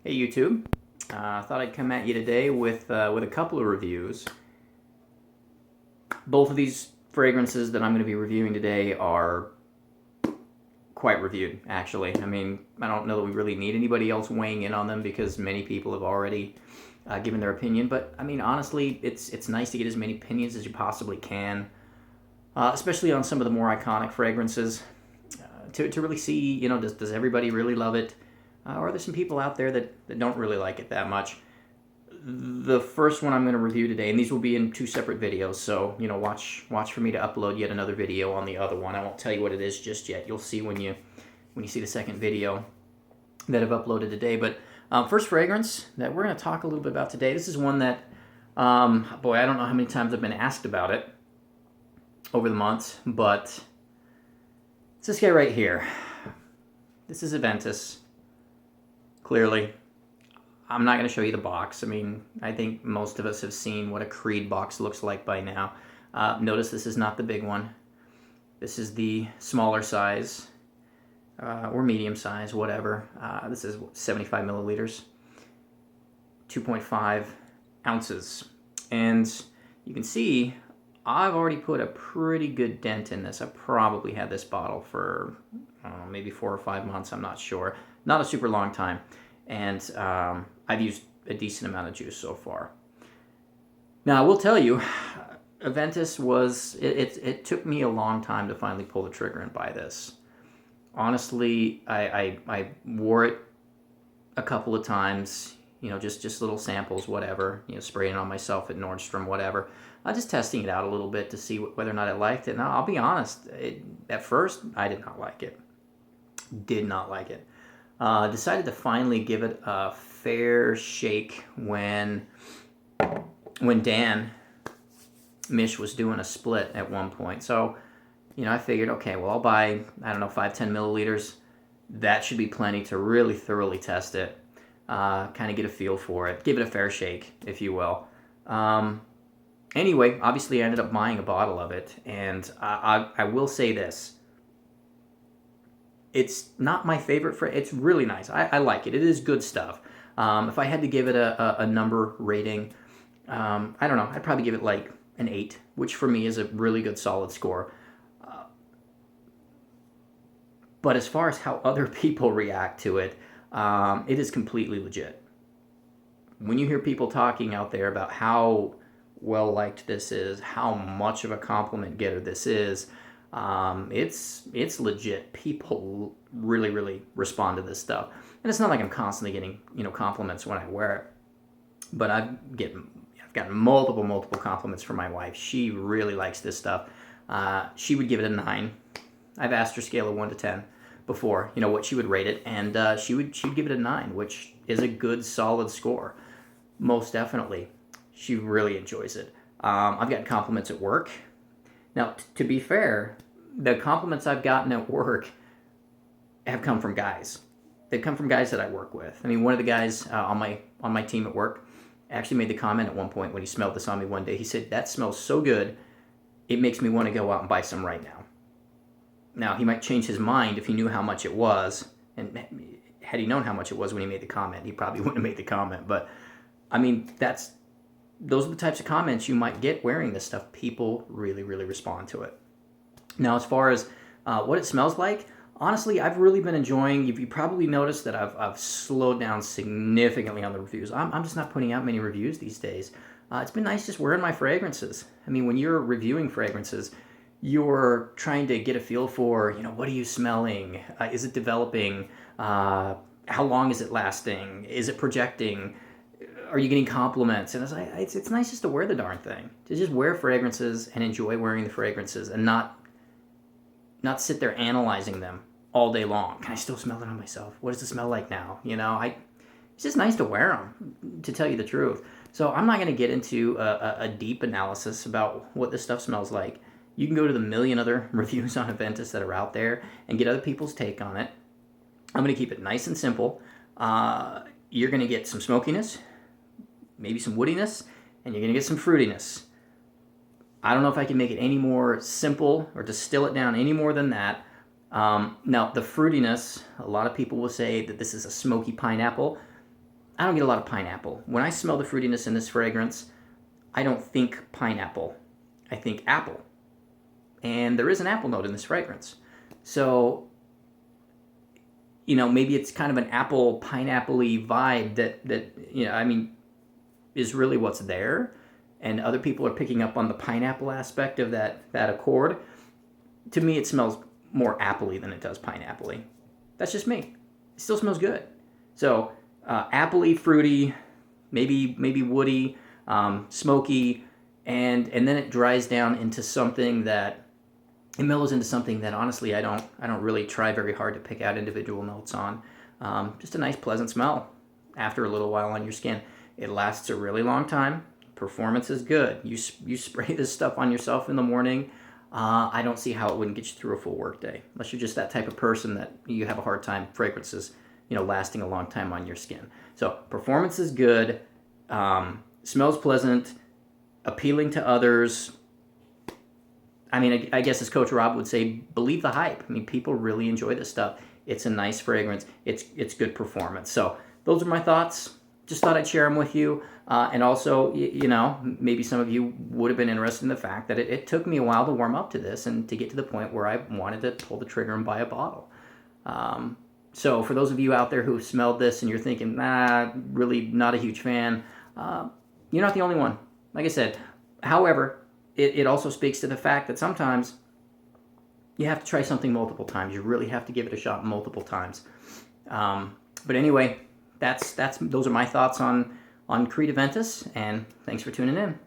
Hey YouTube, thought I'd come at you today with a couple of reviews. Both of these fragrances that I'm going to be reviewing today are quite reviewed, actually. I mean, I don't know that we really need anybody else weighing in on them because many people have already given their opinion. But I mean, honestly, it's nice to get as many opinions as you possibly can, especially on some of the more iconic fragrances, to really see, you know, does everybody really love it? Or are there some people out there that don't really like it that much? The first one I'm going to review today, and these will be in two separate videos, so, you know, watch for me to upload yet another video on the other one. I won't tell you what it is just yet. You'll see when you see the second video that I've uploaded today. But first fragrance that we're going to talk a little bit about today, this is one that, boy, I don't know how many times I've been asked about it over the months, but it's this guy right here. This is Aventus. Clearly, I'm not going to show you the box. I mean, I think most of us have seen what a Creed box looks like by now. Notice this is not the big one. This is the smaller size, or medium size, whatever. This is 75 milliliters, 2.5 ounces. And you can see I've already put a pretty good dent in this. I probably had this bottle for, I don't know, maybe 4 or 5 months, I'm not sure. Not a super long time. And I've used a decent amount of juice so far. Now, I will tell you, Aventus was, it took me a long time to finally pull the trigger and buy this. Honestly, I wore it a couple of times, you know, just little samples, whatever, you know, spraying it on myself at Nordstrom, whatever. Just testing it out a little bit to see whether or not I liked it. Now, I'll be honest, at first, I did not like it. Did not like it. Decided to finally give it a fair shake when Dan Mish was doing a split at one point. So, you know, I figured, okay, well, I'll buy, I don't know, 5-10 milliliters. That should be plenty to really thoroughly test it, kind of get a feel for it, give it a fair shake, if you will. Anyway, obviously I ended up buying a bottle of it, and I will say this. It's not my favorite. It's really nice. I like it. It is good stuff. If I had to give it a number rating, I don't know. I'd probably give it like an 8, which for me is a really good solid score. But as far as how other people react to it, it is completely legit. When you hear people talking out there about how well liked this is, how much of a compliment getter this is, it's legit. People really respond to this stuff, and it's not like I'm constantly getting, you know, compliments when I wear it. But I've gotten multiple compliments from my wife. She really likes this stuff. She would give it a 9. I've asked her scale of 1 to 10 before, you know, what she would rate it, and she'd give it a 9, which is a good solid score. Most definitely, she really enjoys it. I've gotten compliments at work. Now, to be fair, the compliments I've gotten at work have come from guys. They've come from guys that I work with. I mean, one of the guys on my team at work actually made the comment at one point when he smelled this on me one day. He said, "That smells so good, it makes me want to go out and buy some right now." Now, he might change his mind if he knew how much it was, and had he known how much it was when he made the comment, he probably wouldn't have made the comment. But, I mean, those are the types of comments you might get wearing this stuff. People really respond to it. Now, as far as what it smells like, honestly, I've really been enjoying. You probably noticed that I've slowed down significantly on the reviews. I'm just not putting out many reviews these days. It's been nice just wearing my fragrances. I mean, when you're reviewing fragrances, you're trying to get a feel for, you know, what are you smelling? Is it developing? How long is it lasting? Is it projecting? Are you getting compliments? And it's nice just to wear the darn thing. To just wear fragrances and enjoy wearing the fragrances and not sit there analyzing them all day long. Can I still smell it on myself? What does it smell like now? You know, it's just nice to wear them, to tell you the truth. So I'm not going to get into a deep analysis about what this stuff smells like. You can go to the million other reviews on Aventus that are out there and get other people's take on it. I'm going to keep it nice and simple. You're going to get some smokiness, maybe some woodiness, and you're going to get some fruitiness. I don't know if I can make it any more simple or distill it down any more than that. Now, the fruitiness, a lot of people will say that this is a smoky pineapple. I don't get a lot of pineapple. When I smell the fruitiness in this fragrance, I don't think pineapple. I think apple. And there is an apple note in this fragrance. So, maybe it's kind of an apple pineapple-y vibe that I mean, is really what's there. And other people are picking up on the pineapple aspect of that accord. To me, it smells more apple-y than it does pineapple-y. That's just me. It still smells good. So, apple-y, fruity, maybe woody, smoky, and then it dries down into something that it mellows into something that honestly I don't really try very hard to pick out individual notes on. Just a nice pleasant smell after a little while on your skin. It lasts a really long time. Performance is good. You spray this stuff on yourself in the morning. I don't see how it wouldn't get you through a full workday, unless you're just that type of person that you have a hard time fragrances, lasting a long time on your skin. So performance is good, smells pleasant, appealing to others. I mean, I guess as Coach Rob would say, believe the hype. I mean, people really enjoy this stuff. It's a nice fragrance. It's good performance. So those are my thoughts. Just thought I'd share them with you. And also, maybe some of you would have been interested in the fact that it took me a while to warm up to this and to get to the point where I wanted to pull the trigger and buy a bottle. So for those of you out there who smelled this and you're thinking, really not a huge fan, you're not the only one. Like I said, however, it also speaks to the fact that sometimes you have to try something multiple times. You really have to give it a shot multiple times. But anyway, those are my thoughts on Creed Aventus, and thanks for tuning in.